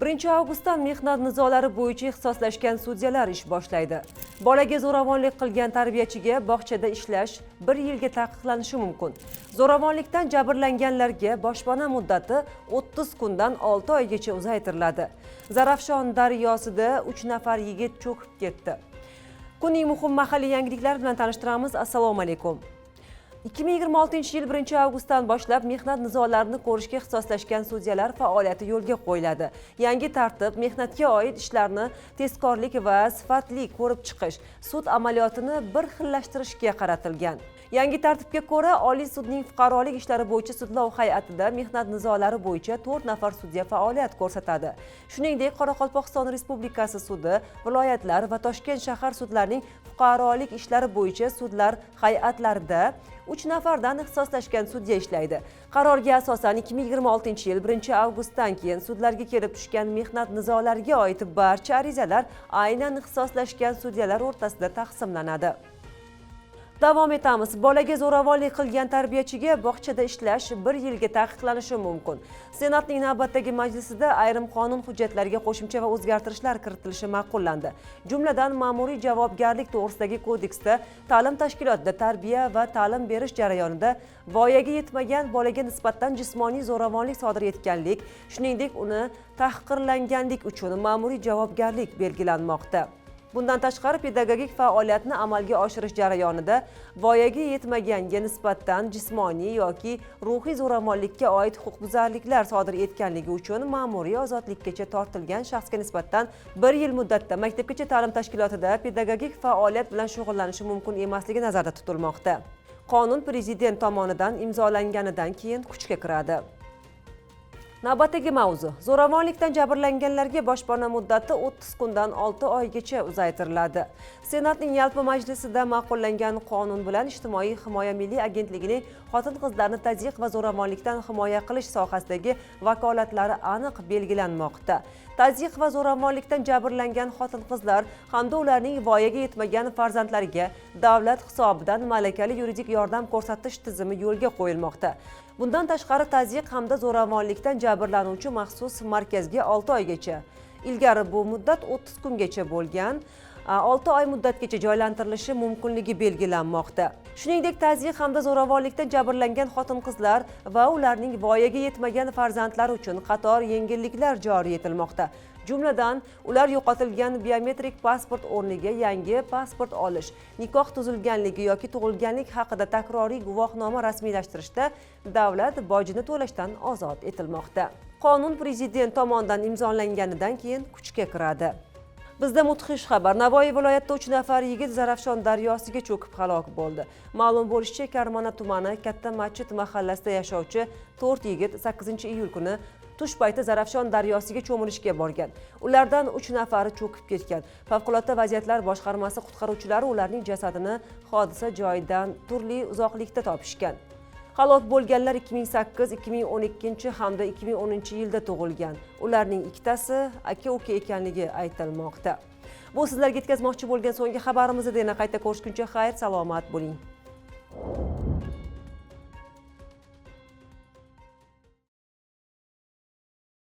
1-avgustdan mehnat nizolari bo'yicha ixtisoslashgan sudyalar ish boshlaydi. Bolaga zo'ravonlik qilgan tarbiyachiga bog'chada ishlash 1 yilga taqiqlanishi mumkin. Zo'ravonlikdan jabrlanganlarga boshpana muddati 30 kundan 6 oygacha uzaytiriladi. Zarafshon daryosida 3 nafar yigit cho'kib ketdi. Kunning muhim mahalliy yangiliklari bilan tanishtiramiz. Assalomu alaykum. 2026-yil 1-avgustdan boshlab mehnat nizolarini ko'rishga ixtisoslashgan sudyalar faoliyati yo'lga qo'yiladi. Yangi tartib mehnatga oid ishlarni tezkorlik va sifatli ko'rib chiqish, sud amaliyotini bir xillashtirishga qaratilgan. Yangi tartibga ko'ra, Oliy sudning fuqarolik ishlari bo'yicha sudlov hay'atida mehnat nizolari bo'yicha 4 nafar sudya faoliyat ko'rsatadi. Shuningdek, Qoraqalpog'iston Respublikasi sudi, viloyatlar va Toshkent shahar sudlarining fuqarolik ishlari bo'yicha sudlar hay'atlarida 3 nafardan ixtisoslashgan sudya ishlaydi. Qarorga asosan 2026-yil 1-avgustdan keyin sudlarga kelib tushgan mehnat nizolariga oid barcha arizalar aynan ixtisoslashgan sudyalar o'rtasida taqsimlanadi. Davom etamiz. Bolaga zo'ravonlik qilgan tarbiyachiga bog'chada ishlash 1 yilga taqiqlanishi mumkin. Senatning navbatdagi majlisida ayrim qonun hujjatlariga qo'shimcha va o'zgartirishlar kiritilishi ma'qullandi. Jumladan, ma'muriy javobgarlik to'g'risidagi kodeksda ta'lim tashkilotida tarbiya va ta'lim berish jarayonida voyaga yetmagan bolaga nisbatan jismoniy zo'ravonlik sodir etganlik, shuningdek uni tahqirlanganlik uchun ma'muriy javobgarlik belgilanmoqda. Bundan tashqari, pedagogik faoliyatni amalga oshirish jarayonida voyaga yetmaganga nisbatan jismoniy yoki ruhiy zo'ravonlikka oid huquqbuzarliklar sodir etganligi uchun ma'muriy ozodlikkacha tortilgan shaxsga nisbatan 1 yil muddatda maktabgacha ta'lim tashkilotida pedagogik faoliyat bilan shug'ullanishi mumkin emasligi nazarda tutilmoqda. Qonun Prezident tomonidan imzolanganidan keyin kuchga kiradi. Navbatdagi mavzu: zo'ravonlikdan jabrlanganlarga boshpana muddati 30 kundan 6 oygacha uzaytiriladi. Senatning yalpi majlisida ma'qullangan qonun bilan Ijtimoiy himoya milliy agentligining xotin-qizlarni tazyiq va zo'ravonlikdan himoya qilish sohasidagi vakolatlari aniq belgilanmoqda. Tazyiq va zo'ravonlikdan jabrlangan xotin-qizlar hamda ularning voyaga yetmagan farzandlariga davlat hisobidan malakali yuridik yordam ko'rsatish tizimi yo'lga qo'yilmoqda. Bundan tashqari, tazyiq hamda zo'ravonlikdan jabrlanuvchi maxsus markazga 6 oygacha, ilgari bu muddat 30 kungacha bo'lgan, 6 oy muddatgacha joylantirilishi mumkinligi belgilanmoqda. Shuningdek, tazyiq hamda zo'ravonlikdan jabrlangan xotin-qizlar va ularning voyaga yetmagan farzandlari uchun qator yengilliklar joriy etilmoqda. Jumladan, ular yo'qotilgan biometrik pasport o'rniga yangi pasport olish, nikoh tuzilganligi yoki tug'ilganlik haqida takroriy guvohnoma rasmiylashtirishda davlat bojini to'lashdan ozod etilmoqda. Qonun Prezident tomonidan imzolanganidan keyin kuchga kiradi. Bizda mudhish xabar. Navoiy viloyatida 3 nafar yigit Zarafshon daryosiga cho'kib halok bo'ldi. Ma'lum bo'lishicha, Karmana tumani Katta Masjid mahallasida yashovchi 4 yigit 8-iyul kuni tush payti Zarafshon daryosiga cho'milishga borgan. Ulardan 3 nafari cho'kib ketgan. Favqulodda vaziyatlar boshqarmasi qutqaruvchilari ularning jasadini hodisa joyidan turli uzoqlikda topishgan. Halok bo'lganlar 2008, 2012 hamda 2010-yilda tug'ilgan. Ularning ikkitasi aka-uka ekanligi aytilmoqda. Bu sizlarga yetkazmoqchi bo'lgan so'nggi xabarimiz edi. Yana qayta ko'rishguncha xayr, salomat bo'ling.